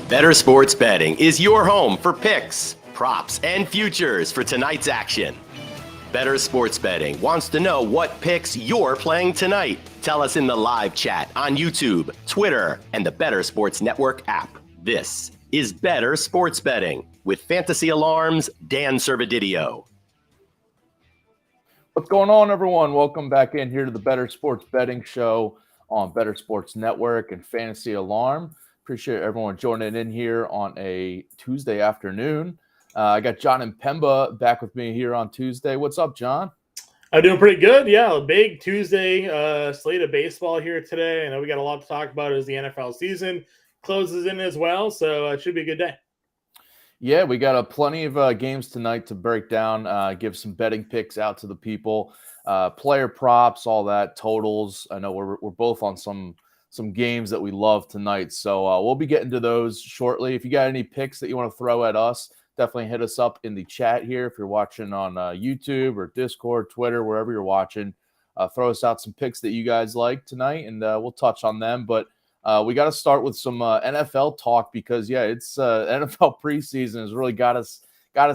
Bettor Sports Betting is your home for picks, props, and futures for tonight's action. Bettor Sports Betting wants to know what picks you're playing tonight. Tell us in the live chat on YouTube, Twitter, and the Bettor Sports Network app. This is Bettor Sports Betting with Fantasy Alarm's Dan Servodidio. What's going on, everyone? Welcome back in here to the Bettor Sports Betting Show on Bettor Sports Network and Fantasy Alarm. Appreciate everyone joining in here on a Tuesday afternoon. I got Jon Impemba back with me here on Tuesday. What's up, John? I'm doing pretty good. Yeah, a big Tuesday slate of baseball here today. I know we got a lot to talk about as the NFL season closes in as well, so it should be a good day. Yeah, we got plenty of games tonight to break down, give some betting picks out to the people, player props, all that, totals. I know we're both on some games that we love tonight, so we'll be getting to those shortly. If you got any picks that you want to throw at us, definitely hit us up in the chat here. If you're watching on YouTube or Discord, Twitter, wherever you're watching, throw us out some picks that you guys like tonight, and we'll touch on them. But we got to start with some NFL talk because, it's NFL preseason has really got us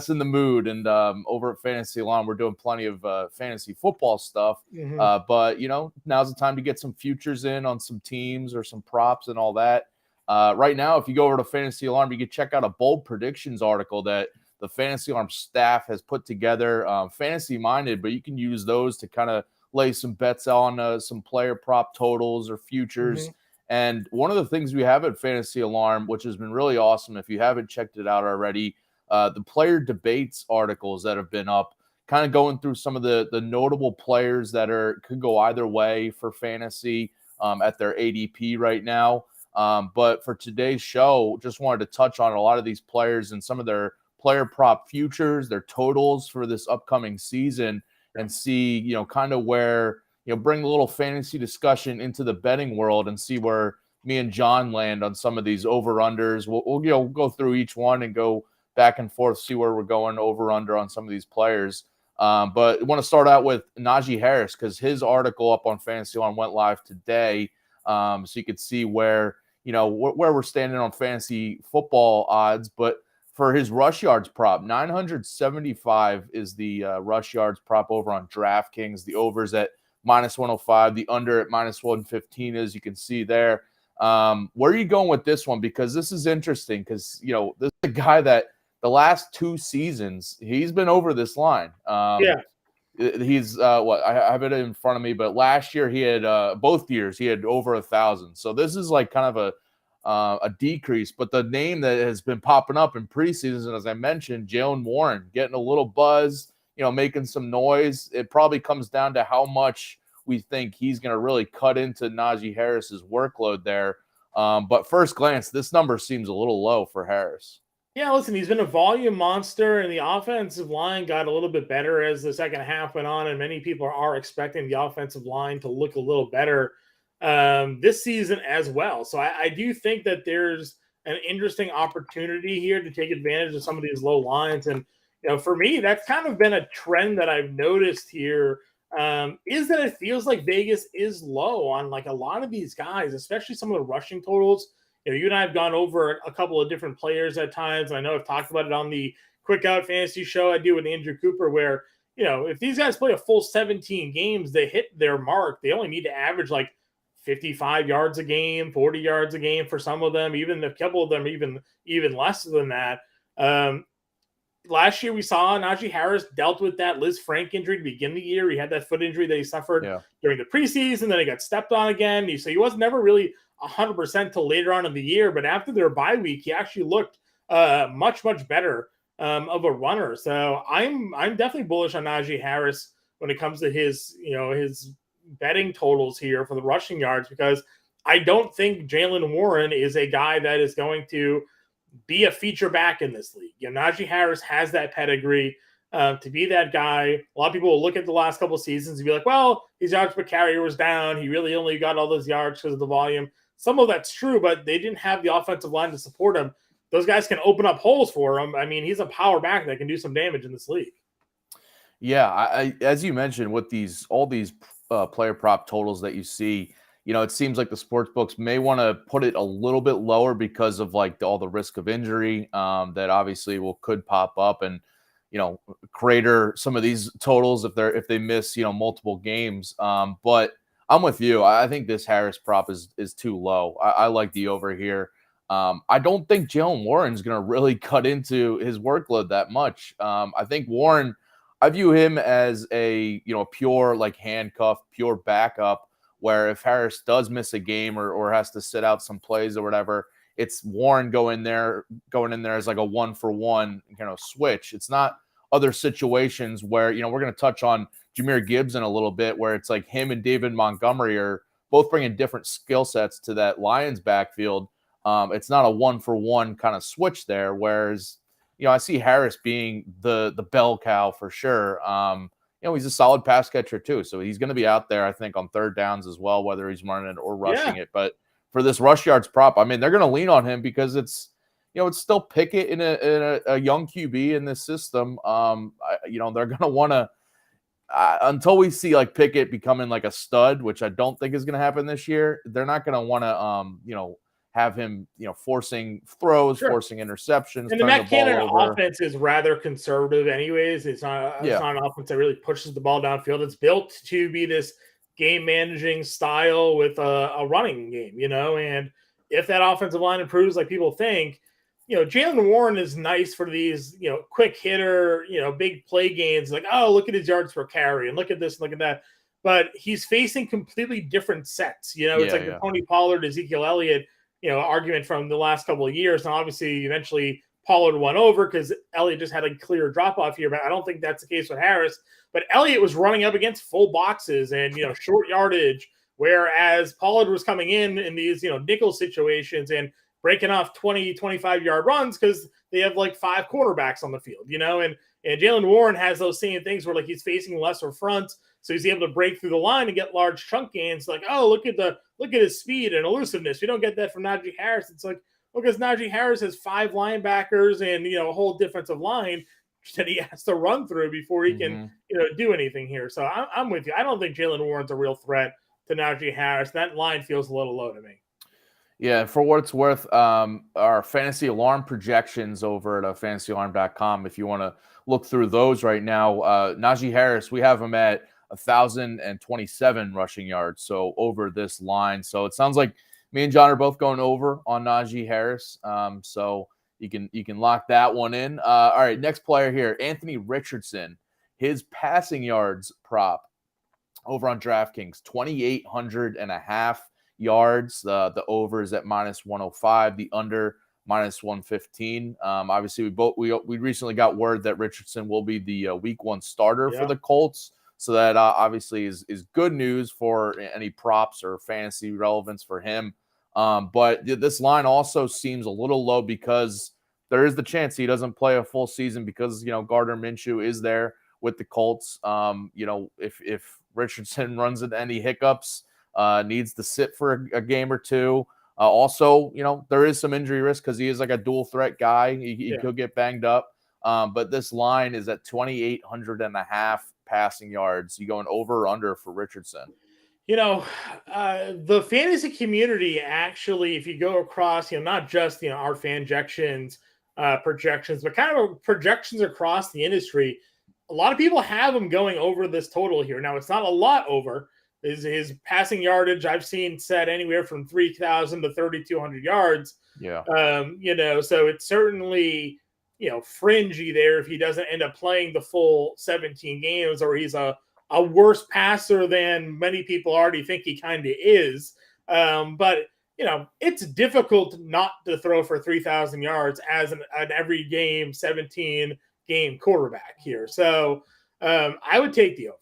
in the mood. And over at Fantasy Alarm, we're doing plenty of fantasy football stuff. But, now's the time to get some futures in on some teams or some props and all that. Right now, if you go over to Fantasy Alarm, you can check out a bold predictions article that the Fantasy Alarm staff has put together, fantasy-minded, but you can use those to kind of lay some bets on some player prop totals or futures. And one of the things we have at Fantasy Alarm, which has been really awesome, if you haven't checked it out already, the player debates articles that have been up, kind of going through some of the notable players that could go either way for fantasy at their ADP right now. But for today's show, just wanted to touch on a lot of these players and some of their player prop futures, their totals for this upcoming season, and see, kind of where, bring a little fantasy discussion into the betting world and see where me and John land on some of these over-unders. We'll go through each one and go back and forth, see where we're going over-under on some of these players. But I want to start out with Najee Harris because his article up on Fantasy Alarm went live today. So you could see where we're standing on fantasy football odds. But for his rush yards prop, 975 is the rush yards prop over on DraftKings. The over's at -105, the under at -115, as you can see there. Where are you going with this one? Because this is interesting because, this is a guy that the last 2 seasons, he's been over this line. He's I have it in front of me, but last year he had both years he had over 1,000. So this is like kind of a decrease. But the name that has been popping up in preseason, as I mentioned, Jaylen Warren, getting a little buzz, making some noise. It probably comes down to how much we think he's going to really cut into Najee Harris's workload there. But first glance, this number seems a little low for Harris. Yeah, listen, he's been a volume monster, and the offensive line got a little bit better as the second half went on, and many people are expecting the offensive line to look a little better this season as well. So I do think that there's an interesting opportunity here to take advantage of some of these low lines. And, for me, that's kind of been a trend that I've noticed here, is that it feels like Vegas is low on like a lot of these guys, especially some of the rushing totals. You and I have gone over a couple of different players at times. I know I've talked about it on the Quick Out Fantasy show I do with Andrew Cooper, where, if these guys play a full 17 games, they hit their mark. They only need to average like 55 yards a game, 40 yards a game for some of them, even a couple of them even less than that. Last year we saw Najee Harris dealt with that Liz Frank injury to begin the year. He had that foot injury that he suffered during the preseason. Then he got stepped on again. So he was never really 100% till later on in the year. But after their bye week, he actually looked much, much better of a runner. So I'm definitely bullish on Najee Harris when it comes to his betting totals here for the rushing yards, because I don't think Jaylen Warren is a guy that is going to be a feature back in this league. Najee Harris has that pedigree to be that guy. A lot of people will look at the last couple of seasons and be like, well, his yards per carry was down. He really only got all those yards because of the volume. Some of that's true, but they didn't have the offensive line to support him. Those guys can open up holes for him. I mean, he's a power back that can do some damage in this league. Yeah, as you mentioned, with all these player prop totals that you see, it seems like the sports books may want to put it a little bit lower because of like all the risk of injury that obviously could pop up and, crater some of these totals if they miss, multiple games. But I'm with you. I think this Harris prop is too low. I like the over here. I don't think Jaylen Warren's going to really cut into his workload that much. I think Warren, I view him as a, pure like handcuff, pure backup, where if Harris does miss a game or has to sit out some plays or whatever, it's Warren going in there as like a 1-for-1, switch. It's not other situations where, we're going to touch on Jahmyr Gibbs in a little bit, where it's like him and David Montgomery are both bringing different skill sets to that Lions backfield. It's not a 1-for-1 kind of switch there. Whereas, I see Harris being the bell cow for sure. He's a solid pass catcher too. So he's going to be out there, I think, on third downs as well, whether he's running it or rushing it. But for this rush yards prop, I mean, they're going to lean on him because it's still Pickett in a young QB in this system. They're going to want to, until we see like Pickett becoming like a stud, which I don't think is going to happen this year, they're not going to want to, have him, forcing throws, forcing interceptions. And the Matt Canada offense is rather conservative anyways. It's not an offense that really pushes the ball downfield. It's built to be this game managing style with a running game, and if that offensive line improves like people think, Jaylen Warren is nice for these, quick hitter, big play games. Like, oh, look at his yards per carry and look at this and look at that. But he's facing completely different sets. It's like the Tony Pollard, Ezekiel Elliott, argument from the last couple of years. And obviously, eventually Pollard won over because Elliott just had a clear drop off here. But I don't think that's the case with Harris. But Elliott was running up against full boxes and, short yardage, whereas Pollard was coming in these, nickel situations and breaking off 20, 25-yard runs because they have like 5 quarterbacks on the field, and Jaylen Warren has those same things where like he's facing lesser fronts. So he's able to break through the line and get large chunk gains. Like, oh, look at his speed and elusiveness. We don't get that from Najee Harris. It's like, because Najee Harris has 5 linebackers and, a whole defensive line that he has to run through before he can, do anything here. So I'm with you. I don't think Jaylen Warren's a real threat to Najee Harris. That line feels a little low to me. Yeah, for what it's worth, our fantasy alarm projections over at fantasyalarm.com, if you want to look through those right now, Najee Harris, we have him at 1,027 rushing yards, so over this line. So it sounds like me and John are both going over on Najee Harris. So you can lock that one in. All right, next player here, Anthony Richardson. His passing yards prop over on DraftKings, 2,800.5 yards. The over is at -105. The under -115. Obviously, we recently got word that Richardson will be the week 1 starter for the Colts. So that obviously is good news for any props or fantasy relevance for him. But this line also seems a little low because there is the chance he doesn't play a full season because, Gardner Minshew is there with the Colts. If Richardson runs into any hiccups, needs to sit for a game or two. Also, there is some injury risk because he is like a dual threat guy. He could get banged up. But this line is at 2,800.5 passing yards. You going over or under for Richardson? The fantasy community actually, if you go across, not just, our projections, but kind of projections across the industry, a lot of people have him going over this total here. Now, it's not a lot over. His passing yardage I've seen set anywhere from 3,000 to 3,200 yards. Yeah. So it's certainly, fringy there if he doesn't end up playing the full 17 games or he's a worse passer than many people already think he kind of is. But, it's difficult not to throw for 3,000 yards as an every game, 17-game quarterback here. So I would take the over.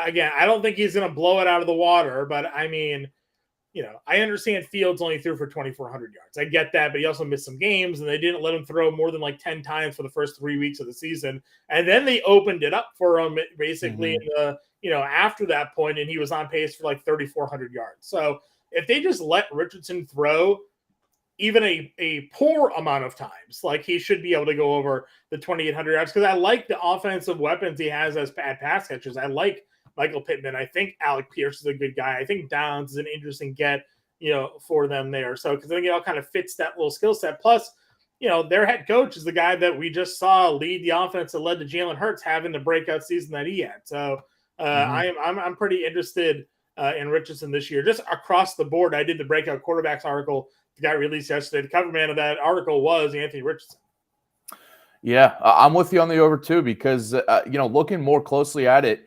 Again, I don't think he's going to blow it out of the water, but I mean, I understand Fields only threw for 2,400 yards. I get that, but he also missed some games, and they didn't let him throw more than like 10 times for the first 3 weeks of the season. And then they opened it up for him basically in the, after that point, and he was on pace for like 3,400 yards. So if they just let Richardson throw even a poor amount of times, like he should be able to go over the 2,800 yards, because I like the offensive weapons he has as pass catchers. I like Michael Pittman. I think Alec Pierce is a good guy. I think Downs is an interesting get, for them there. So, because I think it all kind of fits that little skill set. Plus, their head coach is the guy that we just saw lead the offense that led to Jalen Hurts having the breakout season that he had. So, I'm pretty interested in Richardson this year, just across the board. I did the breakout quarterbacks article that got released yesterday. The cover man of that article was Anthony Richardson. Yeah, I'm with you on the over too, because, looking more closely at it,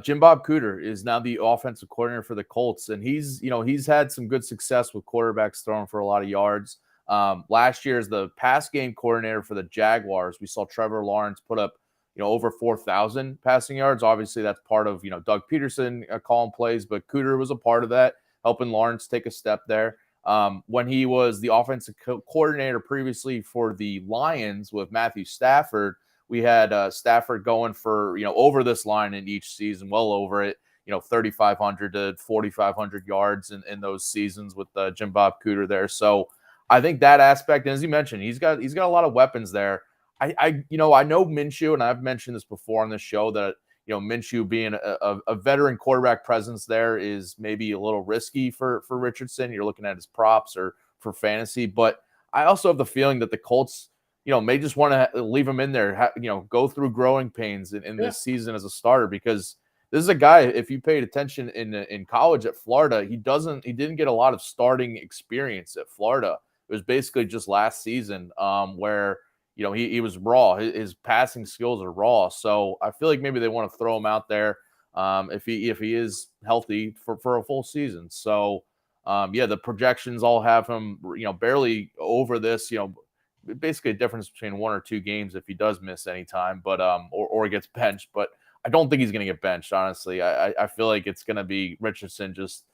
Jim Bob Cooter is now the offensive coordinator for the Colts. And he's had some good success with quarterbacks throwing for a lot of yards. Last year as the pass game coordinator for the Jaguars, we saw Trevor Lawrence put up, over 4,000 passing yards. Obviously that's part of, Doug Peterson calling plays, but Cooter was a part of that, helping Lawrence take a step there. When he was the offensive coordinator previously for the Lions with Matthew Stafford, we had Stafford going for, over this line in each season, well over it, 3,500 to 4,500 yards in those seasons with Jim Bob Cooter there. So I think that aspect, and as you mentioned, he's got a lot of weapons there. I know Minshew, and I've mentioned this before on the show that, Minshew being a veteran quarterback presence there is maybe a little risky for Richardson. You're looking at his props or for fantasy, but I also have the feeling that the Colts, may just want to leave him in there, go through growing pains in this season as a starter, because this is a guy, if you paid attention in college at Florida, he didn't get a lot of starting experience at Florida. It was basically just last season where, he was raw. His passing skills are raw. So I feel like maybe they want to throw him out there if he is healthy for a full season. So, the projections all have him, barely over this, basically a difference between 1 or 2 games if he does miss any time, but or gets benched. But I don't think he's going to get benched, honestly. I feel like it's going to be Richardson just,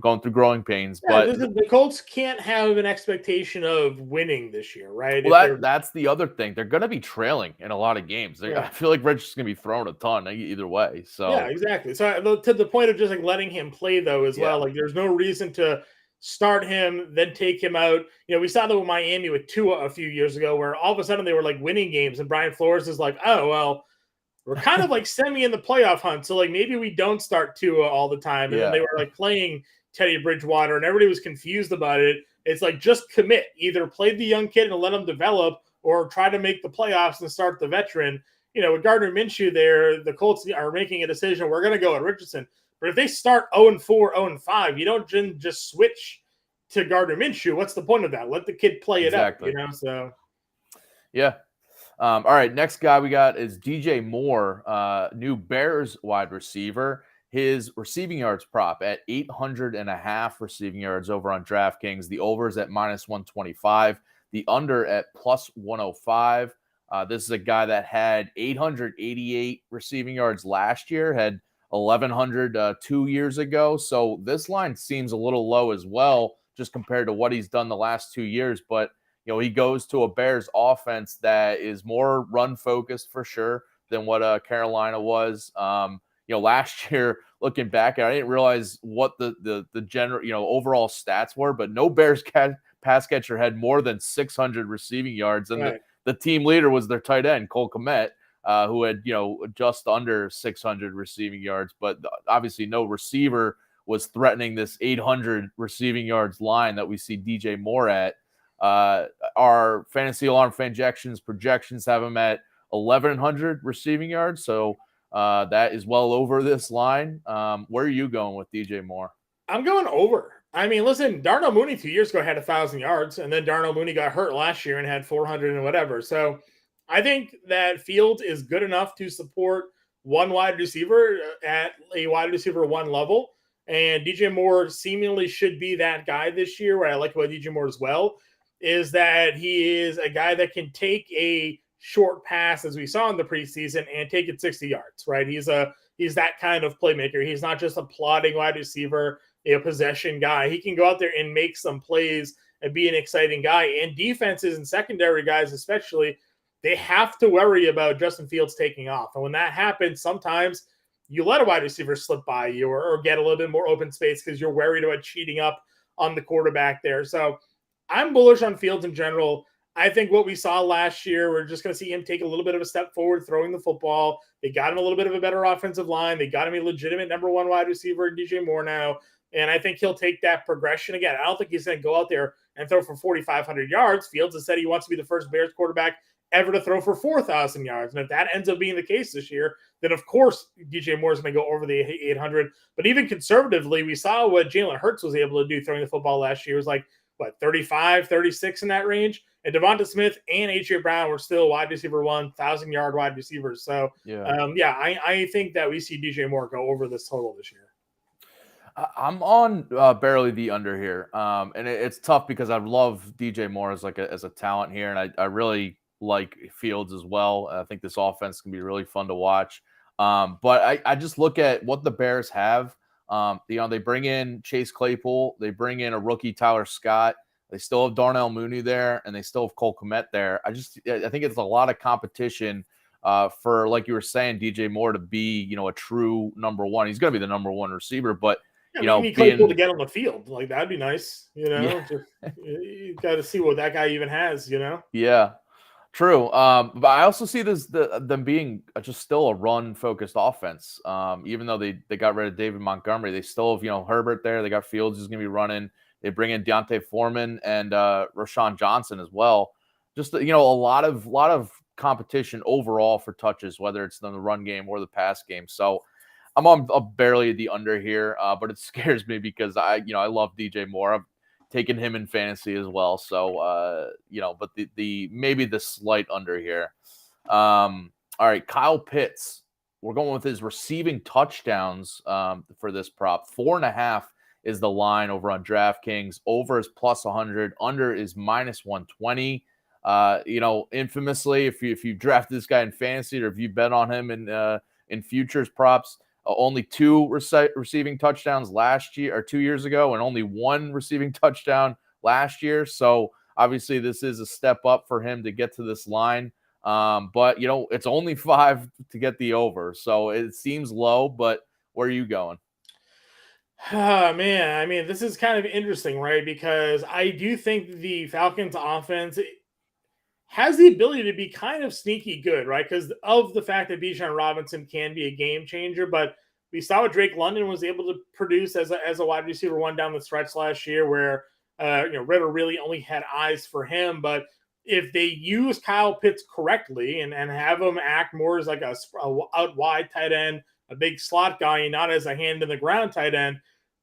going through growing pains. Yeah, but the Colts can't have an expectation of winning this year, right? Well, that's the other thing. They're going to be trailing in a lot of games. I feel like Richardson's going to be throwing a ton either way. So yeah, exactly. So to the point of just like letting him play though as well, like there's no reason to start him, then take him out. We saw that with Miami with Tua a few years ago, where all of a sudden they were like winning games, and Brian Flores is like, oh well, we're kind of like semi in the playoff hunt, so like maybe we don't start Tua all the time. And then they were like playing Teddy Bridgewater, and everybody was confused about it. It's like, just commit. Either play the young kid and let him develop, or try to make the playoffs and start the veteran. With Gardner Minshew there, the Colts are making a decision. We're going to go at Richardson. But if they start 0-4, 0-5, you don't just switch to Gardner Minshew. What's the point of that? Let the kid play it up, So, yeah. All right, next guy we got is DJ Moore, new Bears wide receiver. His receiving yards prop at 800.5 receiving yards over on DraftKings. The over is at -125. The under at +105. This is a guy that had 888 receiving yards last year, had 1,100 2 years ago. So this line seems a little low as well, just compared to what he's done the last 2 years. But, he goes to a Bears offense that is more run focused for sure than what Carolina was. Last year, looking back, I didn't realize what the general, overall stats were, but no Bears pass catcher had more than 600 receiving yards. And the team leader was their tight end, Cole Kmet, who had, just under 600 receiving yards. But obviously no receiver was threatening this 800 receiving yards line that we see DJ Moore at. Our Fantasy Alarm projections have him at 1,100 receiving yards. So that is well over this line. Where are you going with DJ Moore? I'm going over. I mean, listen, Darnell Mooney 2 years ago had 1,000 yards, and then Darnell Mooney got hurt last year and had 400 and whatever. So I think that Fields is good enough to support one wide receiver at a wide receiver one level. And DJ Moore seemingly should be that guy this year. What I like about DJ Moore as well is that he is a guy that can take a short pass, as we saw in the preseason, and take it 60 yards, right? He's that kind of playmaker. He's not just a plodding wide receiver, possession guy. He can go out there and make some plays and be an exciting guy. And defenses and secondary guys especially, they have to worry about Justin Fields taking off. And when that happens, sometimes you let a wide receiver slip by you or get a little bit more open space because you're worried about cheating up on the quarterback there. So I'm bullish on Fields in general. I think what we saw last year, we're just going to see him take a little bit of a step forward throwing the football. They got him a little bit of a better offensive line. They got him a legitimate number one wide receiver in DJ Moore now. And I think he'll take that progression again. I don't think he's going to go out there and throw for 4,500 yards. Fields has said he wants to be the first Bears quarterback ever to throw for 4,000 yards. And if that ends up being the case this year, then of course DJ Moore is going to go over the 800. But even conservatively, we saw what Jalen Hurts was able to do throwing the football last year. It was like, 35, 36 in that range. And Devonta Smith and A.J. Brown were still wide receiver 1,000-yard wide receivers. So, I think that we see DJ Moore go over this total this year. I'm on barely the under here. And it's tough because I love DJ Moore as a talent here. And I really like Fields as well. I think this offense can be really fun to watch. But I just look at what the Bears have. They bring in Chase Claypool. They bring in a rookie, Tyler Scott. They still have Darnell Mooney there, and they still have Cole Kmet there. I think it's a lot of competition for, like you were saying, DJ Moore to be, a true number one. He's going to be the number one receiver, but you need Claypool to get on the field. Like, that'd be nice. You got to see what that guy even has. Yeah. True. But I also see them being just still a run-focused offense. Even though they got rid of David Montgomery, they still have, Herbert there. They got Fields who's going to be running. They bring in Deontay Foreman and Rashawn Johnson as well. Just, a lot of competition overall for touches, whether it's in the run game or the pass game. So I'm on barely the under here, but it scares me because I love DJ Moore. I've taken him in fantasy as well. So, but maybe the slight under here. All right, Kyle Pitts. We're going with his receiving touchdowns for this prop. 4.5 is the line over on DraftKings. Over is plus 100. Under is minus 120. Infamously, if you draft this guy in fantasy or if you bet on him in futures props, only 2 receiving touchdowns last year or 2 years ago, and only 1 receiving touchdown last year. So obviously this is a step up for him to get to this line. But it's only 5 to get the over. So it seems low, but where are you going? Oh, man. I mean, this is kind of interesting, right? Because I do think the Falcons offense has the ability to be kind of sneaky good, right? Because of the fact that Bijan Robinson can be a game changer, but we saw what Drake London was able to produce as a wide receiver 1 down the stretch last year, where Ritter really only had eyes for him. But if they use Kyle Pitts correctly and have him act more as like a out wide tight end, a big slot guy, and not as a hand in the ground tight end,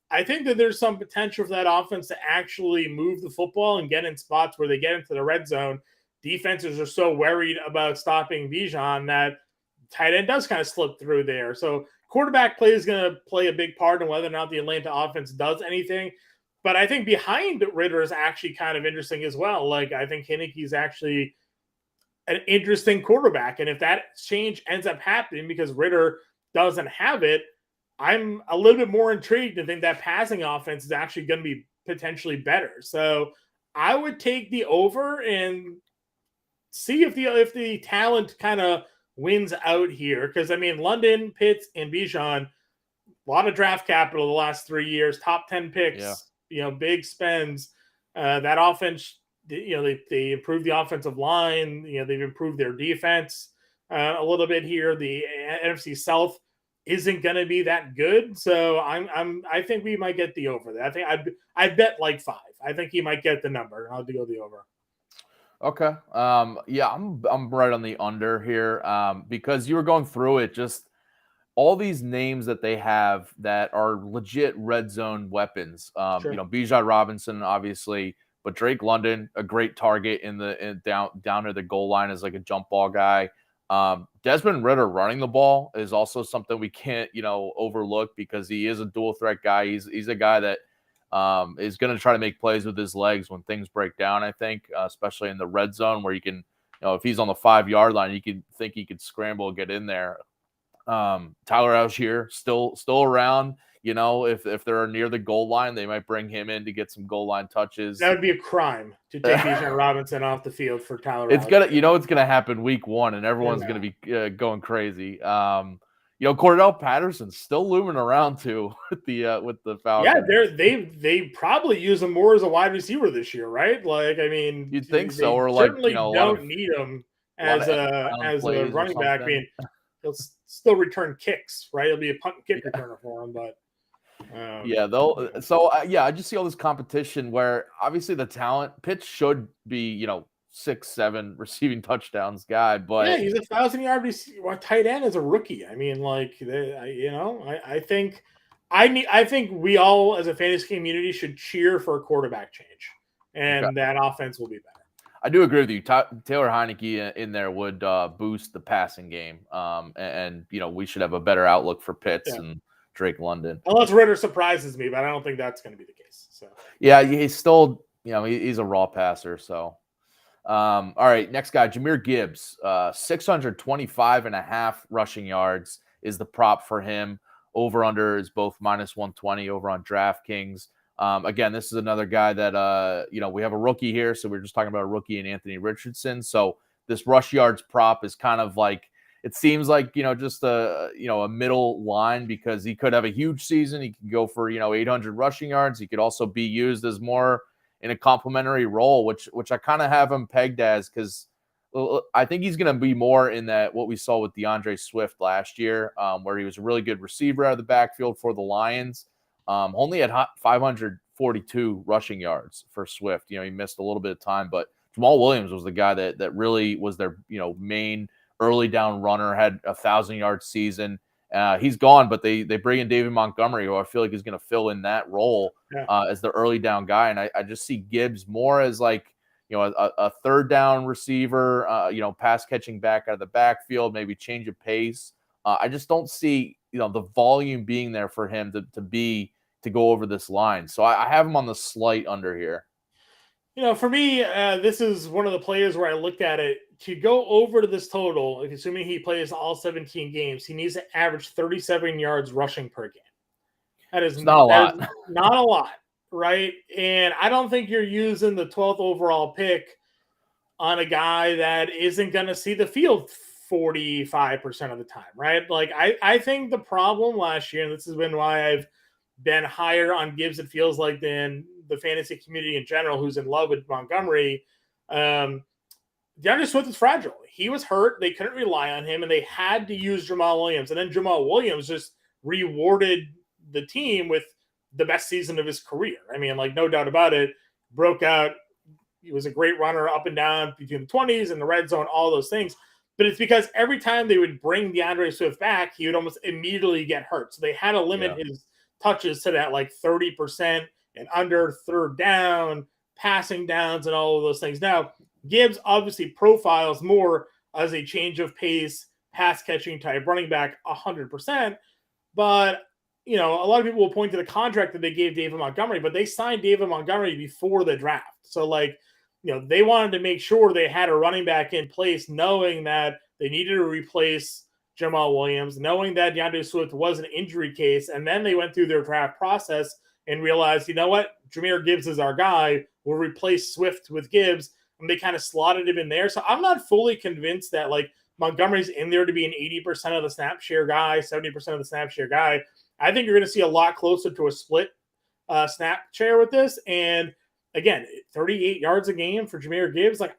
I think that there's some potential for that offense to actually move the football and get in spots where they get into the red zone. Defenses are so worried about stopping Bijan that tight end does kind of slip through there. So quarterback play is going to play a big part in whether or not the Atlanta offense does anything. But I think behind Ritter is actually kind of interesting as well. Like, I think Heineke's actually an interesting quarterback. And if that change ends up happening because Ritter doesn't have it, I'm a little bit more intrigued and think that passing offense is actually going to be potentially better. So I would take the over and see if the talent kind of wins out here. Because, I mean, London, Pitts, and Bijan, a lot of draft capital the last 3 years, top 10 picks, big spends. That offense, they improved the offensive line. They've improved their defense a little bit here. The NFC South isn't going to be that good. So I think we might get the over there. I think I bet like 5. I think he might get the number. I'll go the over. Okay. I'm right on the under here because you were going through it, just all these names that they have that are legit red zone weapons. Sure. Bijan Robinson, obviously, but Drake London, a great target down near the goal line as like a jump ball guy. Desmond Ritter running the ball is also something we can't, overlook because he is a dual threat guy. He's a guy that is going to try to make plays with his legs when things break down, I think, especially in the red zone where you can, if he's on the 5-yard line, you can think he could scramble and get in there. Tyler Algier still around. If they're near the goal line, they might bring him in to get some goal line touches. That would be a crime to take Bijan Robinson off the field for Tyler. It's gonna happen week 1, and everyone's gonna be going crazy. Cordell Patterson's still looming around too with the Falcons. Yeah, they probably use him more as a wide receiver this year, right? Like, I mean, you'd think so, or certainly don't need him as a running back. I mean, he'll still return kicks, right? He'll be a punt and kick returner for him, but I just see all this competition where obviously the talent Pitts should be 6-7 receiving touchdowns guy, but he's 1,000-yard tight end as a rookie. I mean, like, I think we all as a fantasy community should cheer for a quarterback change, and that offense will be better. I do agree with you. Taylor Heineke in there would boost the passing game, and we should have a better outlook for Pitts and Drake London. Unless Ritter surprises me, but I don't think that's going to be the case. So he's still he's a raw passer. So all right, next guy, Jahmyr Gibbs, 625.5 rushing yards is the prop for him. Over under is both -120 over on DraftKings. Again, this is another guy that, we have a rookie here. So we're just talking about a rookie and Anthony Richardson. So this rush yards prop is kind of like, it seems like, just a middle line because he could have a huge season. He could go for, 800 rushing yards. He could also be used as more in a complementary role, which I kind of have him pegged as, because I think he's going to be more in that what we saw with DeAndre Swift last year, where he was a really good receiver out of the backfield for the Lions. Only at 542 rushing yards for Swift. He missed a little bit of time, but Jamal Williams was the guy that really was their main early down runner, had 1,000-yard season. He's gone, but they bring in David Montgomery, who I feel like is going to fill in that role as the early down guy. And I just see Gibbs more as like, a third down receiver, pass catching back out of the backfield, maybe change of pace. I just don't see, the volume being there for him to go over this line. So I have him on the slight under here. For me, this is one of the players where I looked at it to go over to this total. Assuming he plays all 17 games, he needs to average 37 yards rushing per game. That is not a lot. Not a lot, right? And I don't think you're using the 12th overall pick on a guy that isn't going to see the field 45% of the time, right? Like, I think the problem last year, and this has been why I've been higher on Gibbs, it feels like, than the fantasy community in general, who's in love with Montgomery. DeAndre Swift is fragile. He was hurt. They couldn't rely on him, and they had to use Jamal Williams. And then Jamal Williams just rewarded the team with the best season of his career. I mean, like, no doubt about it. Broke out. He was a great runner up and down between the 20s and the red zone, all those things. But it's because every time they would bring DeAndre Swift back, he would almost immediately get hurt. So they had to limit his touches to that like 30% and under, third down, passing downs, and all of those things. Now, Gibbs obviously profiles more as a change of pace, pass catching type running back 100%. But, a lot of people will point to the contract that they gave David Montgomery, but they signed David Montgomery before the draft. So, like, they wanted to make sure they had a running back in place, knowing that they needed to replace Jamal Williams, knowing that DeAndre Swift was an injury case. And then they went through their draft process and realized, you know what? Jahmyr Gibbs is our guy. We'll replace Swift with Gibbs. And they kind of slotted him in there. So I'm not fully convinced that, like, Montgomery's in there to be an 80% of the snap share guy, 70% of the snap share guy. I think you're going to see a lot closer to a split snap share with this. And again, 38 yards a game for Jahmyr Gibbs. Like,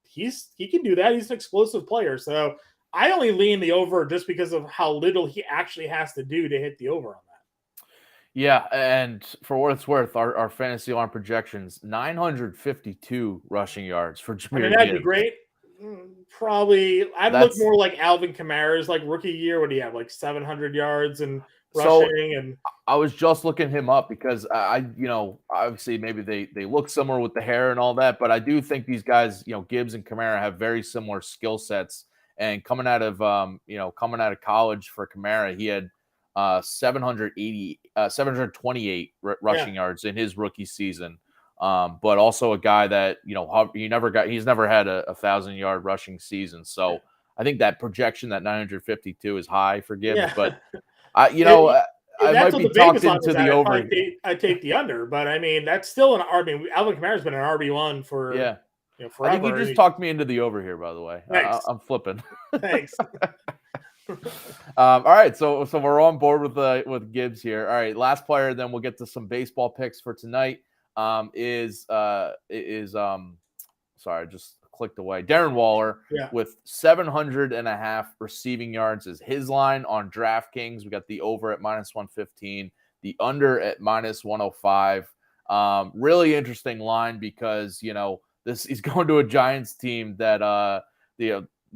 he can do that. He's an explosive player. So I only lean the over just because of how little he actually has to do to hit the over on that. Yeah, and for what it's worth, our fantasy alarm projections, 952 rushing yards for Jahmyr Gibbs. That'd be great. Probably, I'd look more like Alvin Kamara's like rookie year. What do you have, like 700 yards and rushing? And I was just looking him up because obviously maybe they look similar with the hair and all that, but I do think these guys, Gibbs and Kamara, have very similar skill sets. And coming out of college for Kamara, he had 728 rushing yards in his rookie season. But also a guy that, he's never had a 1,000-yard rushing season. So I think that projection, that 952 is high for Gibbs, but I might be talked into the over. I take the under, but I mean, that's still an RB. Alvin Kamara's been an RB1 for forever. I think you just talked me into the over here, by the way. I'm flipping. Thanks. All right, so we're on board with Gibbs here. All right, last player, then we'll get to some baseball picks for tonight. Sorry, I just clicked away. Darren Waller with 700.5 receiving yards is his line on DraftKings. We got the over at -115, the under at -105. Really interesting line because he's going to a Giants team that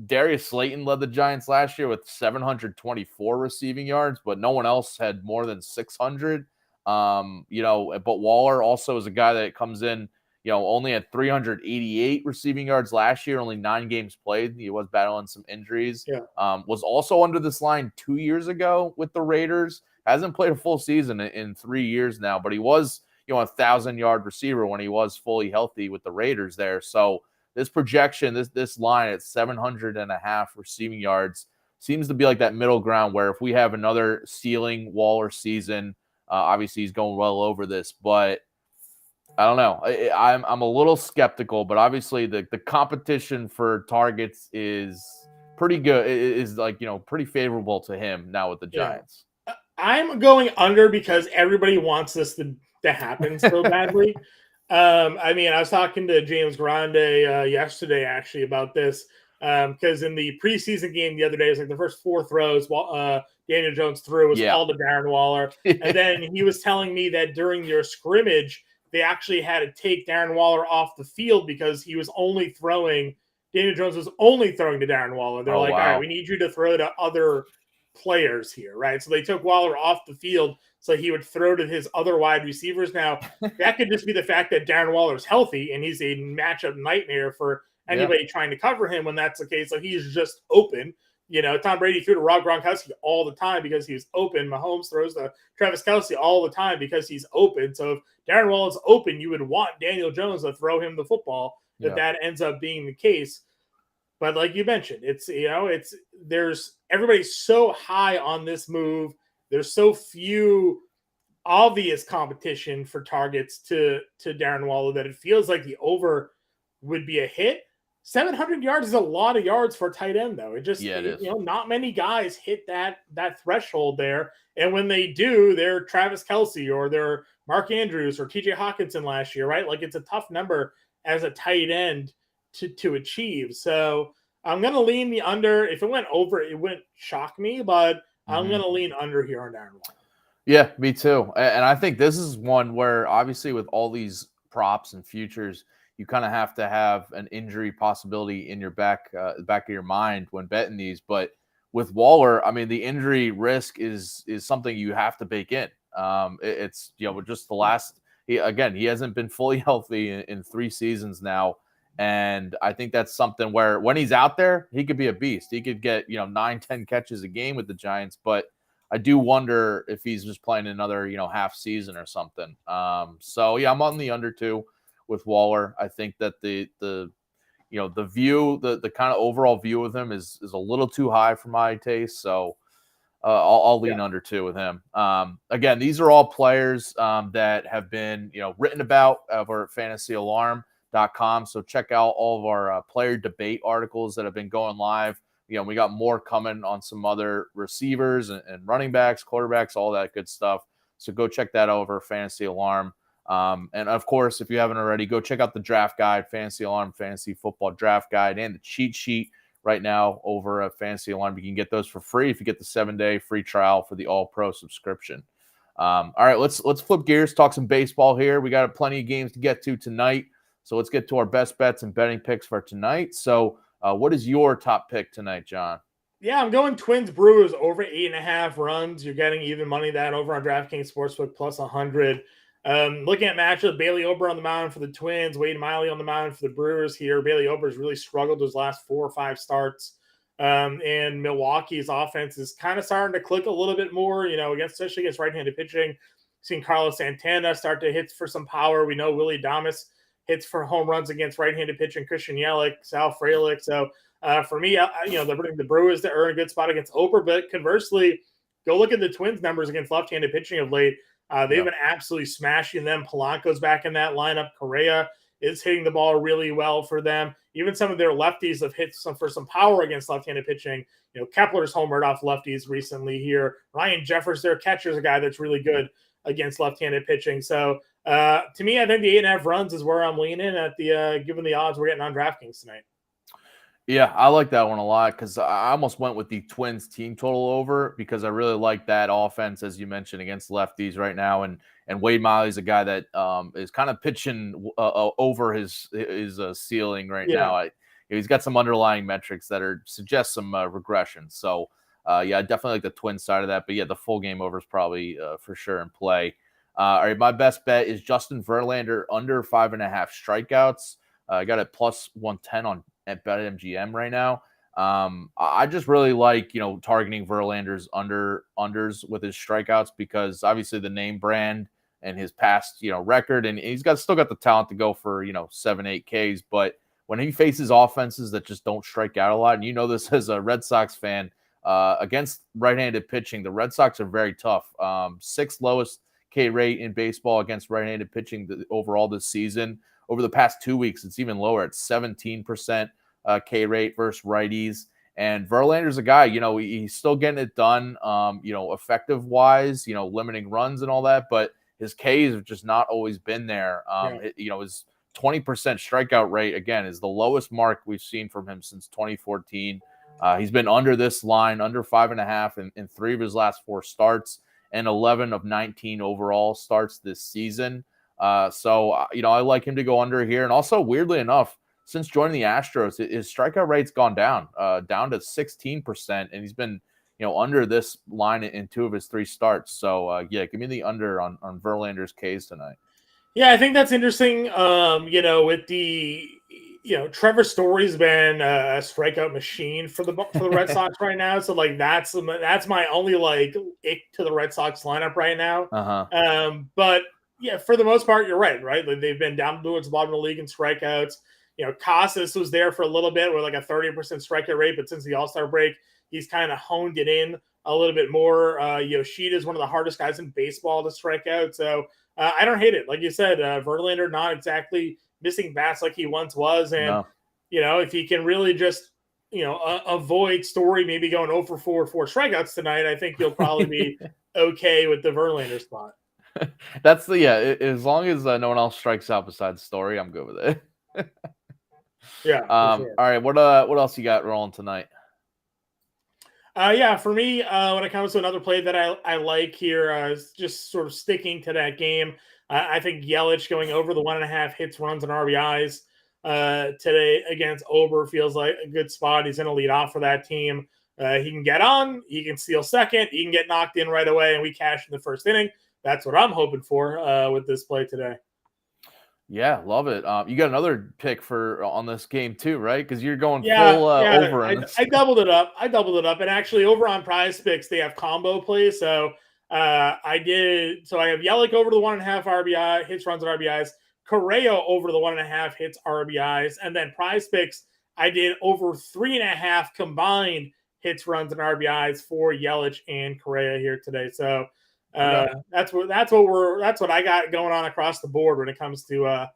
Darius Slayton led the Giants last year with 724 receiving yards, but no one else had more than 600. But Waller also is a guy that comes in, only had 388 receiving yards last year, only 9 games played. He was battling some injuries. Was also under this line 2 years ago with the Raiders. Hasn't played a full season in 3 years now, but he was, a 1,000-yard receiver when he was fully healthy with the Raiders there. So this projection, this line at 700.5 receiving yards seems to be like that middle ground where if we have another ceiling Waller season, obviously he's going well over this, but I don't know. I'm a little skeptical, but obviously the competition for targets is pretty good. It is pretty favorable to him now with the Giants. I'm going under because everybody wants this to happen so badly. I was talking to James Grande yesterday actually about this because in the preseason game the other day, it was like the first 4 throws Daniel Jones threw was all to Darren Waller. And then he was telling me that during their scrimmage, they actually had to take Darren Waller off the field because Daniel Jones was only throwing to Darren Waller. They're all right, we need you to throw to other players here, right? So they took Waller off the field so he would throw to his other wide receivers. Now, that could just be the fact that Darren Waller's healthy and he's a matchup nightmare for anybody trying to cover him when that's the case. So he's just open. Tom Brady threw to Rob Gronkowski all the time because he was open. Mahomes throws to Travis Kelce all the time because he's open. So if Darren Waller's open, you would want Daniel Jones to throw him the football. That ends up being the case. But like you mentioned, there's everybody's so high on this move. There's so few obvious competition for targets to Darren Waller that it feels like the over would be a hit. 700 yards is a lot of yards for a tight end, though. It is. Not many guys hit that threshold there. And when they do, they're Travis Kelce or they're Mark Andrews or TJ Hawkinson last year, right? Like it's a tough number as a tight end to achieve. So I'm going to lean the under. If it went over, it wouldn't shock me, but I'm going to lean under here on Darren Waller. Yeah, me too. And I think this is one where obviously with all these props and futures, you kind of have to have an injury possibility in your back of your mind when betting these. But with Waller, the injury risk is something you have to bake in. It's just the last. He hasn't been fully healthy in 3 seasons now, and I think that's something where when he's out there, he could be a beast. He could get 9-10 catches a game with the Giants, but I do wonder if he's just playing another half season or something. So yeah, I'm on the under 2 with Waller. I think that the view, the kind of overall view of him is a little too high for my taste. So I'll lean under 2 with him. Again, these are all players that have been written about over at fantasyalarm.com. So check out all of our player debate articles that have been going live. We got more coming on some other receivers and running backs, quarterbacks, all that good stuff. So go check that out over Fantasy Alarm. And of course, if you haven't already, go check out the draft guide, Fantasy Alarm, Fantasy Football Draft Guide, and the cheat sheet right now over at Fantasy Alarm. You can get those for free if you get the 7-day free trial for the All-Pro subscription. All right, let's flip gears, talk some baseball here. We got plenty of games to get to tonight, so let's get to our best bets and betting picks for tonight. So what is your top pick tonight, John? Yeah, I'm going Twins Brewers over 8.5 runs. You're getting even money that over on DraftKings Sportsbook plus 100. Looking at matchup, Bailey Ober on the mound for the Twins, Wade Miley on the mound for the Brewers here. Bailey Ober's really struggled his last 4 or 5 starts. And Milwaukee's offense is kind of starting to click a little bit more, especially against right-handed pitching. Seen Carlos Santana start to hit for some power. We know Willie Adames hits for home runs against right-handed pitching, Christian Yelich, Sal Frelick. So for me, the Brewers that are in a good spot against Ober, but conversely, go look at the Twins numbers against left-handed pitching of late. They've been absolutely smashing them. Polanco's back in that lineup. Correa is hitting the ball really well for them. even some of their lefties have hit for some power against left-handed pitching. Kepler's homered off lefties recently here. Ryan Jeffers, their catcher, is a guy that's really good against left-handed pitching. So to me, I think the 8.5 runs is where I'm leaning at given the odds we're getting on DraftKings tonight. Yeah, I like that one a lot because I almost went with the Twins team total over because I really like that offense, as you mentioned, against lefties right now. And Wade Miley's a guy that is kind of pitching over his ceiling right now. He's got some underlying metrics that suggest some regression. So, I definitely like the Twins side of that. But, yeah, the full game over is probably for sure in play. All right, my best bet is Justin Verlander under 5.5 strikeouts. I got it plus 110 at BetMGM right now. I just really like, targeting Verlander's unders with his strikeouts because obviously the name brand and his past, record, and he's still got the talent to go for, 7-8 Ks. But when he faces offenses that just don't strike out a lot, and this as a Red Sox fan, against right-handed pitching, the Red Sox are very tough. 6th lowest K rate in baseball against right-handed pitching overall this season. Over the past 2 weeks, it's even lower at 17% K rate versus righties. And Verlander's a guy, he's still getting it done, effective wise, limiting runs and all that. But his Ks have just not always been there. His 20% strikeout rate, again, is the lowest mark we've seen from him since 2014. He's been under this line, under 5.5 in 3 of his last 4 starts and 11 of 19 overall starts this season. So I like him to go under here. And also, weirdly enough, since joining the Astros, his strikeout rate's gone down to 16%. And he's been, under this line in 2 of his 3 starts. So, give me the under on Verlander's Ks tonight. Yeah, I think that's interesting. With the, Trevor Story's been a strikeout machine for the Red Sox right now. So that's my only ick to the Red Sox lineup right now. But yeah, for the most part, you're right? Like they've been down towards the bottom of the league in strikeouts. Casas was there for a little bit with a 30% strikeout rate, but since the All-Star break, he's kind of honed it in a little bit more. Yoshida is one of the hardest guys in baseball to strike out. So I don't hate it. Like you said, Verlander not exactly missing bats like he once was. And, if he can really just, avoid Story maybe going 0 for 4 strikeouts tonight, I think he'll probably be okay with the Verlander spot. That's as long as no one else strikes out besides Story, I'm good with it. Yeah. Sure. All right. What else you got rolling tonight? For me, when it comes to another play that I like here, is just sort of sticking to that game. I think Yelich going over the 1.5 hits, runs, and RBIs today against Ober feels like a good spot. He's going to lead off for that team. He can get on, he can steal second, he can get knocked in right away, and we cash in the first inning. That's what I'm hoping for with this play today. Yeah, love it. You got another pick on this game too, right? Because you're going full over. I doubled it up. And actually, over on Prize Picks, they have combo plays. So I did. So I have Yelich over the 1.5 RBI hits, runs, and RBIs. Correa over the 1.5 hits, RBIs, and then Prize Picks, I did over 3.5 combined hits, runs, and RBIs for Yelich and Correa here today. So. That's what I got going on across the board when it comes to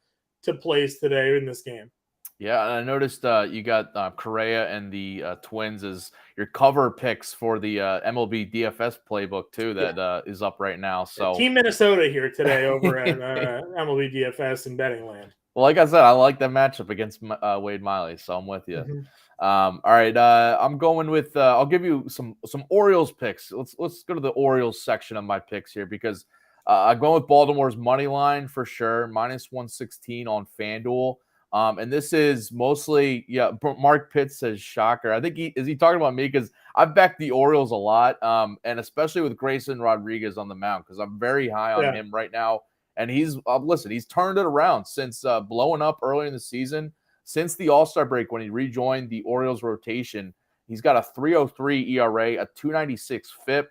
plays today in this game. Yeah, and I noticed you got Correa and the Twins as your cover picks for the MLB DFS playbook too. That is up right now. So Team Minnesota here today over at MLB DFS in Betting Land. Well, like I said, I like that matchup against Wade Miley, so I'm with you. Mm-hmm. All right, I'm going with. I'll give you some Orioles picks. Let's go to the Orioles section of my picks here because I'm going with Baltimore's money line for sure, -116 on FanDuel. And this is mostly, Mark Pitts says shocker. I think is he talking about me because I've backed the Orioles a lot, and especially with Grayson Rodriguez on the mound because I'm very high on him right now. And he's turned it around since blowing up early in the season. Since the All-Star break when he rejoined the Orioles rotation, he's got a 3.03 ERA, a 2.96 FIP,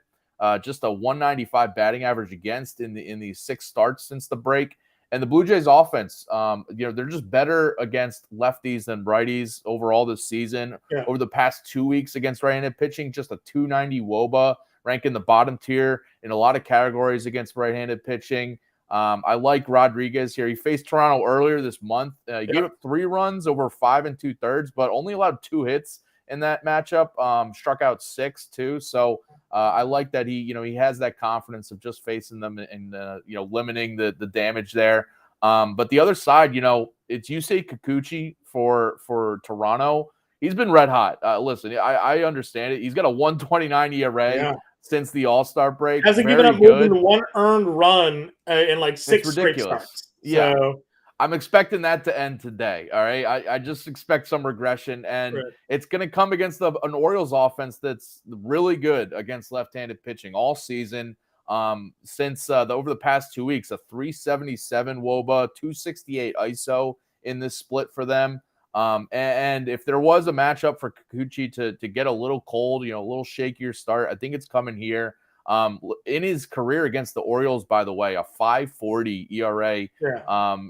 just a 195 batting average against in the 6 starts since the break. And the Blue Jays offense, they're just better against lefties than righties overall this season. Yeah. Over the past 2 weeks against right-handed pitching, just a 290 WOBA, ranking the bottom tier in a lot of categories against right-handed pitching. I like Rodriguez here. He faced Toronto earlier this month. He gave up 3 runs over 5 2/3, but only allowed 2 hits in that matchup. Struck out 6 too. So I like that he has that confidence of just facing them and limiting the damage there. But the other side, it's Yusei Kikuchi for Toronto. He's been red hot. Listen, I understand it. He's got a 1.29 ERA since the All-Star break. Hasn't given up more than 1 earned run in like 6 straight starts. Yeah. So, I'm expecting that to end today. All right. I just expect some regression, and it's going to come against an Orioles offense that's really good against left-handed pitching all season. Since over the past 2 weeks, a 377 WOBA, 268 ISO in this split for them. And if there was a matchup for Kikuchi to get a little cold, a little shakier start, I think it's coming here. In his career against the Orioles, by the way, a 5.40 ERA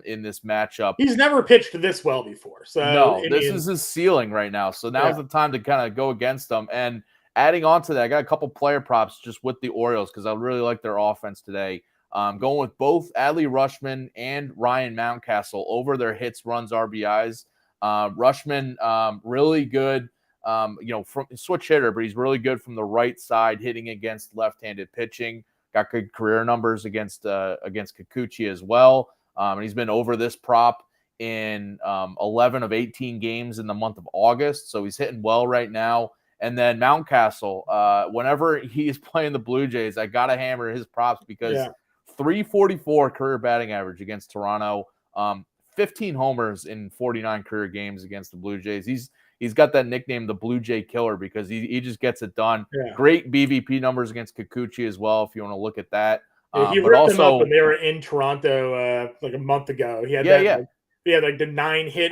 in this matchup. He's never pitched this well before. So no, this is his ceiling right now. So now's the time to kind of go against them. And adding on to that, I got a couple player props just with the Orioles because I really like their offense today. Going with both Adley Rutschman and Ryan Mountcastle over their hits, runs, RBIs. Rutschman, really good. From switch hitter, but he's really good from the right side, hitting against left-handed pitching. Got good career numbers against Kikuchi as well. And he's been over this prop in 11 of 18 games in the month of August. So he's hitting well right now. And then Mountcastle, whenever he's playing the Blue Jays, I got to hammer his props because 344 career batting average against Toronto, 15 homers in 49 career games against the Blue Jays. He's got that nickname, the Blue Jay Killer, because he just gets it done. Yeah. Great BVP numbers against Kikuchi as well, if you want to look at that. He ripped them up when they were in Toronto like a month ago. He had he had like the 9-hit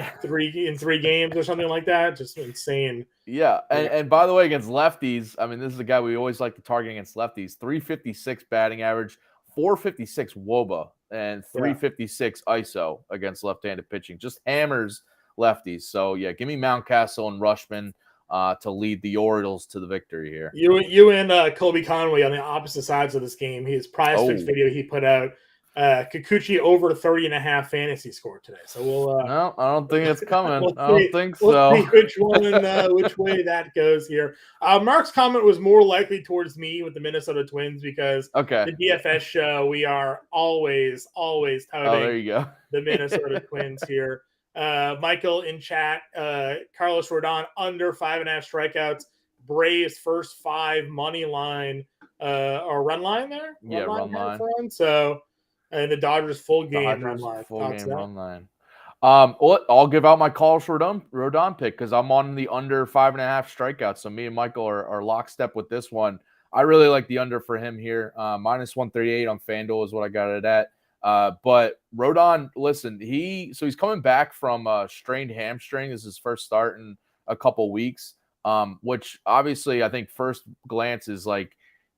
in 3 games or something like that. Just insane. Yeah, and by the way, against lefties, I mean, this is a guy we always like to target against lefties. 356 batting average, 456 WOBA, and 356 ISO against left-handed pitching. Just hammers lefties. So yeah, give me Mountcastle and Rutschman to lead the Orioles to the victory here. You and Colby Conway on the opposite sides of this game. His prize picks video he put out, Kikuchi over 30.5 fantasy score today. So we'll no, I don't think it's coming. I don't think so. We'll see which way that goes here. Mark's comment was more likely towards me with the Minnesota Twins because the DFS show, we are always touting there you go. the Minnesota Twins here. Michael in chat, Carlos Rodon under 5.5 strikeouts. Braves first 5 money line or run line there. Run line. So, and the Dodgers full game run line. Run line. I'll give out my Carlos Rodon pick because I'm on the under 5.5 strikeouts. So me and Michael are lockstep with this one. I really like the under for him here. Minus 138 on FanDuel is what I got it at. But Rodon, listen, he's coming back from a strained hamstring. This is his first start in a couple weeks, which obviously I think first glance is like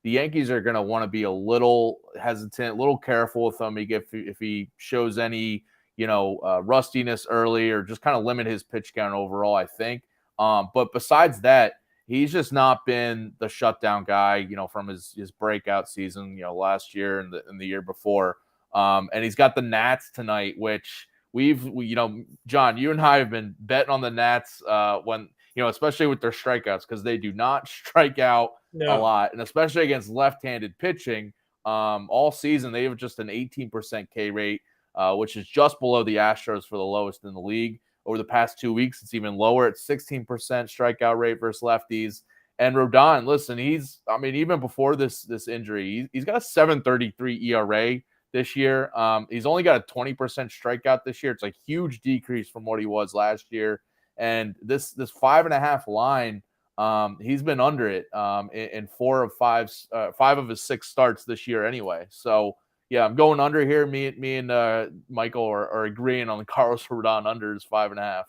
the Yankees are going to want to be a little hesitant, a little careful with him if he shows any, rustiness early or just kind of limit his pitch count overall, I think. But besides that, he's just not been the shutdown guy, from his breakout season, last year and the year before. And he's got the Nats tonight, which John, you and I have been betting on the Nats when, especially with their strikeouts, because they do not strike out a lot. And especially against left-handed pitching, all season, they have just an 18% K rate, which is just below the Astros for the lowest in the league. Over the past 2 weeks, it's even lower at 16% strikeout rate versus lefties. And Rodon, listen, even before this injury, he's got a 7.33 ERA this year. He's only got a 20% strikeout this year. It's a huge decrease from what he was last year. And this 5.5 line, he's been under it in 5 of his 6 starts this year anyway. So yeah, I'm going under here. Me and Michael are agreeing on the Carlos Rodon under his 5.5.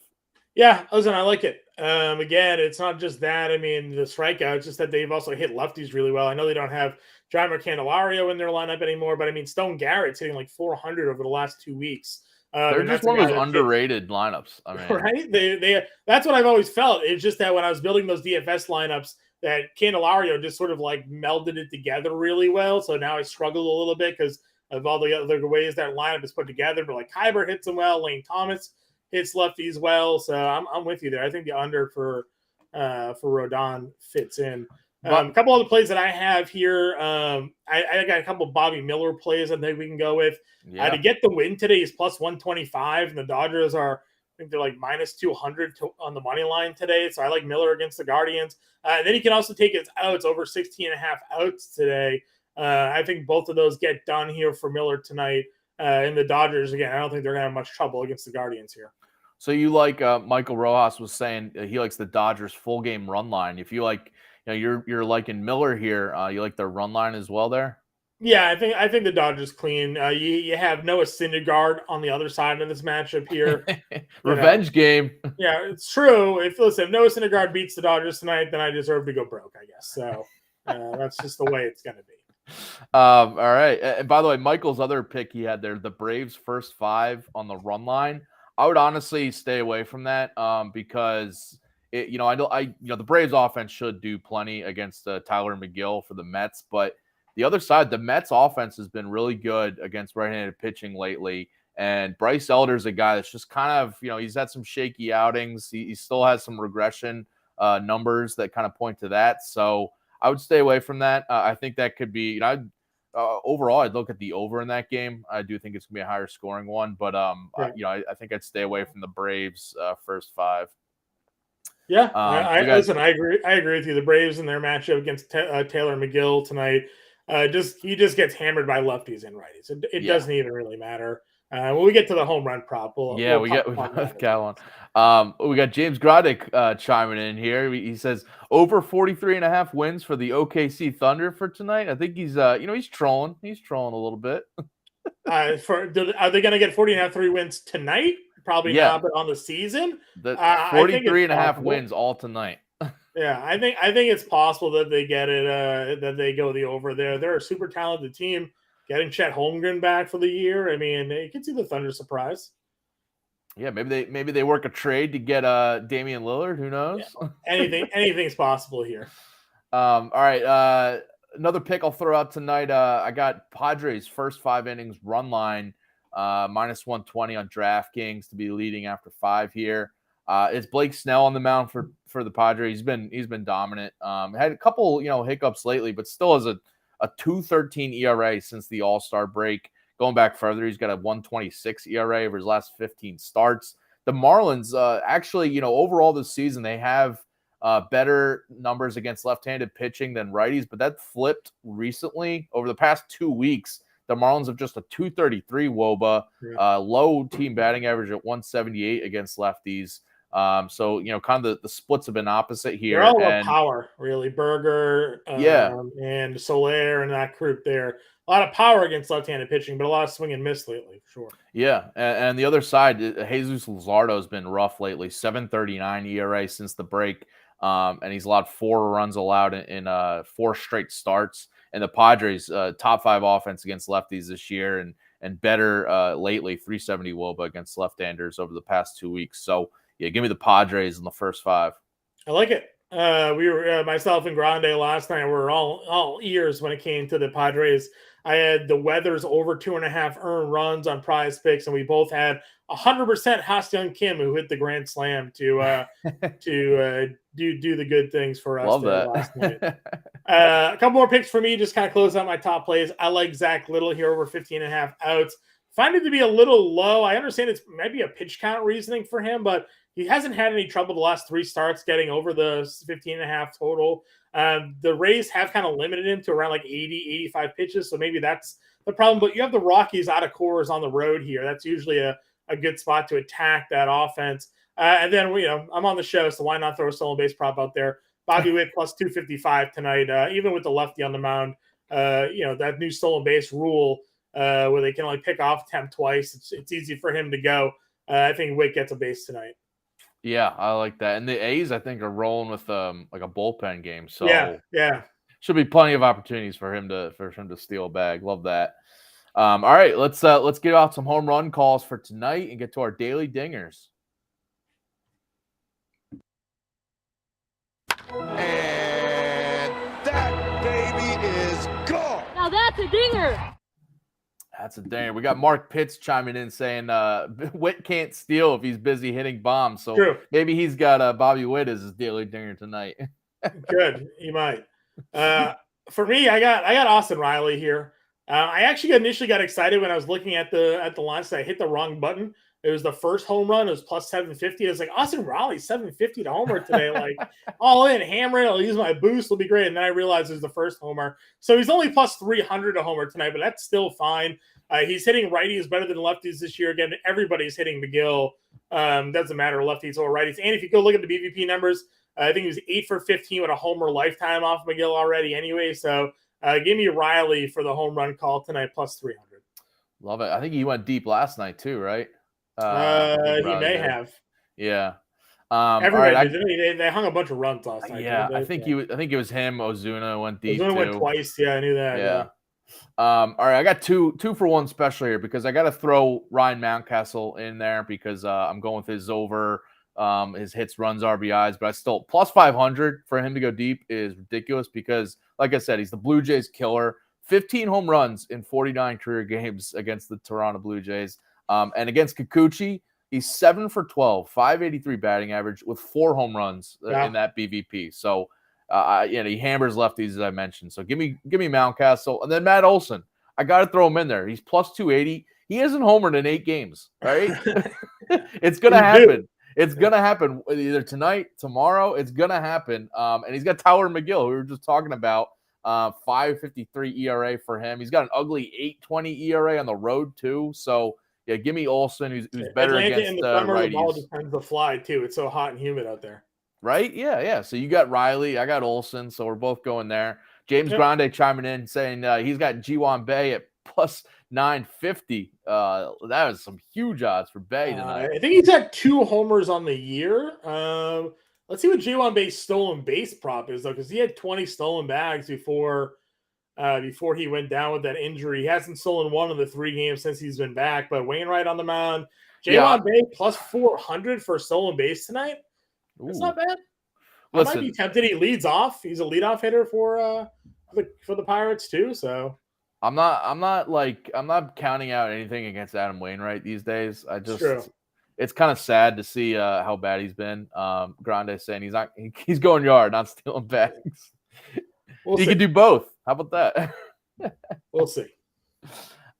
Yeah, listen, I like it. Again, it's not just that. I mean, the strikeout, it's just that they've also hit lefties really well. I know they don't have Jeimer Candelario in their lineup anymore, but I mean, Stone Garrett's hitting like 400 over the last 2 weeks. They're just one of those underrated lineups. I mean, right? They that's what I've always felt. It's just that when I was building those DFS lineups, that Candelario just sort of like melded it together really well. So now I struggled a little bit because of all the other ways that lineup is put together. But like Kyber hits him well, Lane Thomas hits lefties well. So I'm with you there. I think the under for Rodon fits in. A couple other plays that I have here. I got a couple of Bobby Miller plays I think we can go with. To get the win today is plus 125, and the Dodgers are, I think they're like minus 200 on the money line today. So I like Miller against the Guardians. And then he can also take his outs over 16.5 outs today. I think both of those get done here for Miller tonight. And the Dodgers, again, I don't think they're going to have much trouble against the Guardians here. So you like Michael Rojas was saying he likes the Dodgers full game run line. If you like, you're liking Miller here. You like their run line as well there. Yeah, I think the Dodgers clean. You have Noah Syndergaard on the other side of this matchup here. Revenge game. Yeah, it's true. If Noah Syndergaard beats the Dodgers tonight, then I deserve to go broke, I guess. So that's just the way it's going to be. All right. And by the way, Michael's other pick he had there, the Braves first 5 on the run line. I would honestly stay away from that because the Braves offense should do plenty against Tyler McGill for the Mets, but the other side, the Mets offense has been really good against right-handed pitching lately, and Bryce Elder's a guy that's just kind of, he's had some shaky outings. He still has some regression numbers that kind of point to that, so I would stay away from that. I think that could be, overall, I'd look at the over in that game. I do think it's going to be a higher scoring one, but I think I'd stay away from the Braves first 5. Yeah, listen, I agree. I agree with you. The Braves in their matchup against Taylor McGill tonight, he just gets hammered by lefties and righties. It doesn't even really matter. When we get to the home run prop, we got one. We got James Groddick chiming in here. He says over 43.5 wins for the OKC Thunder for tonight. I think he's he's trolling. He's trolling a little bit. Are they going to get 40.5 wins tonight? Probably not, but on the season, 43.5 wins all tonight. Yeah, I think it's possible that they get it. That they go the over there. They're a super talented team. Getting Chet Holmgren back for the year. I mean, you can see the Thunder surprise. Yeah, maybe they work a trade to get Damian Lillard. Who knows? Yeah. Anything's possible here. All right. Another pick I'll throw out tonight. I got Padres first 5 innings run line minus 120 on DraftKings to be leading after 5 here. It's Blake Snell on the mound for the Padres. He's been dominant. Had a couple hiccups lately, but still has a 2.13 ERA since the All-Star break. Going back further, he's got a 1.26 ERA over his last 15 starts. The Marlins, actually, overall this season, they have better numbers against left-handed pitching than righties, but that flipped recently. Over the past 2 weeks, the Marlins have just a 2.33 WOBA, low team batting average at 178 against lefties. So, kind of the splits have been opposite here. They're all about power, really. Berger, and Soler and that group there. A lot of power against left-handed pitching, but a lot of swing and miss lately, for sure. Yeah, and the other side, Jesus Luzardo has been rough lately. 7.39 ERA since the break, and he's allowed 4 runs allowed in 4 straight starts. And the Padres, top 5 offense against lefties this year, and better lately, 370 WOBA against left-handers over the past 2 weeks. So, yeah, give me the Padres in the first 5. I like it. We were myself and Grande last night. We were all ears when it came to the Padres. I had the Weathers over 2.5 earned runs on Prize Picks, and we both had 100% Ha-Seong Kim, who hit the grand slam to do the good things for us. Love that. Last night. A couple more picks for me, just kind of close out my top plays. I like Zach Little here over 15.5 outs. Find it to be a little low. I understand it's maybe a pitch count reasoning for him, but he hasn't had any trouble the last 3 starts getting over the 15.5 total. The Rays have kind of limited him to around like 80, 85 pitches, so maybe that's the problem. But you have the Rockies out of Coors on the road here. That's usually a good spot to attack that offense. And then, I'm on the show, so why not throw a stolen base prop out there? Bobby Witt plus 255 tonight, even with the lefty on the mound. That new stolen base rule where they can only pick off attempt twice. It's easy for him to go. I think Witt gets a base tonight. Yeah, I like that. And the A's, I think, are rolling with like a bullpen game. So yeah. Should be plenty of opportunities for him to steal a bag. Love that. All right, let's get out some home run calls for tonight and get to our daily dingers. And that baby is gone. Now that's a dinger. That's a dang. We got Mark Pitts chiming in saying Witt can't steal if he's busy hitting bombs. So True. maybe he's got Bobby Witt as his daily dinger tonight. Good, he might. For me, I got Austin Riley here. I actually initially got excited when I was looking at the line. So I hit the wrong button. It was the first home run. It was plus 750. It's like Austin Riley 750 to homer today. Like all in, hammer it. I'll use my boost. It'll be great. And then I realized it was the first homer. So he's only plus 300 to homer tonight, but that's still fine. He's hitting righties better than lefties this year. Again, everybody's hitting McGill. Doesn't matter lefties or righties. And if you go look at the BVP numbers, I think he was 8 for 15 with a homer lifetime off McGill already. Anyway, so give me Riley for the home run call tonight plus 300. Love it. I think he went deep last night too, right? He may have. Yeah. Everybody right, they hung a bunch of runs last night. Yeah, I think it was him. Ozuna went deep. Ozuna went twice. Yeah, I knew that. Yeah. All right, I got two for one special here because I got to throw Ryan Mountcastle in there because I'm going with his over, his hits, runs, RBIs. But I still plus 500 for him to go deep is ridiculous because, like I said, he's the Blue Jays killer. 15 home runs in 49 career games against the Toronto Blue Jays. And against Kikuchi, he's 7 for 12, 583 batting average with 4 home runs in that BVP. So, he hammers lefties, as I mentioned. So give me Mountcastle. And then Matt Olson. I got to throw him in there. He's plus 280. He hasn't homered in 8 games, right? It's going to happen. It's going to happen either tonight, tomorrow. It's going to happen. And he's got Tyler McGill, who we were just talking about. 5.53 ERA for him. He's got an ugly 8.20 ERA on the road, too. So, yeah, give me Olson, who's better against in the summer, righties. The ball just tends to fly, too. It's so hot and humid out there. Right? Yeah. So you got Riley. I got Olson. So we're both going there. James Grande chiming in saying he's got G1 Bay at plus 950. That is some huge odds for Bay tonight. I think he's had 2 homers on the year. Let's see what G1 Bay's stolen base prop is, though, because he had 20 stolen bags before he went down with that injury. He hasn't stolen 1 of the 3 games since he's been back. But Wainwright on the mound. J1 Bay plus 400 for stolen base tonight. That's not bad. I might be tempted. He leads off. He's a leadoff hitter for the Pirates too. So I'm not counting out anything against Adam Wainwright these days. It's kind of sad to see how bad he's been. Grande saying he's going yard, not stealing bags. He can do both. How about that? We'll see.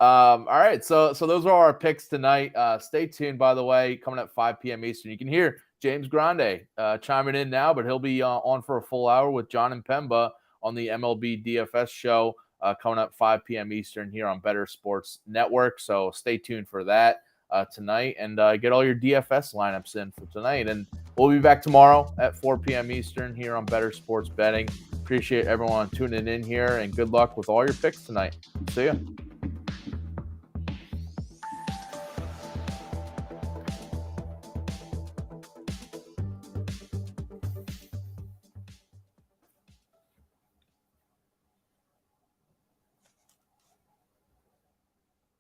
All right. So those are our picks tonight. Stay tuned, by the way, coming at 5 p.m. Eastern. You can hear James Grande chiming in now, but he'll be on for a full hour with Jon Impemba on the MLB DFS show coming up 5 p.m. Eastern here on Bettor Sports Network. So stay tuned for that tonight and get all your DFS lineups in for tonight. And we'll be back tomorrow at 4 p.m. Eastern here on Bettor Sports Betting. Appreciate everyone tuning in here and good luck with all your picks tonight. See ya.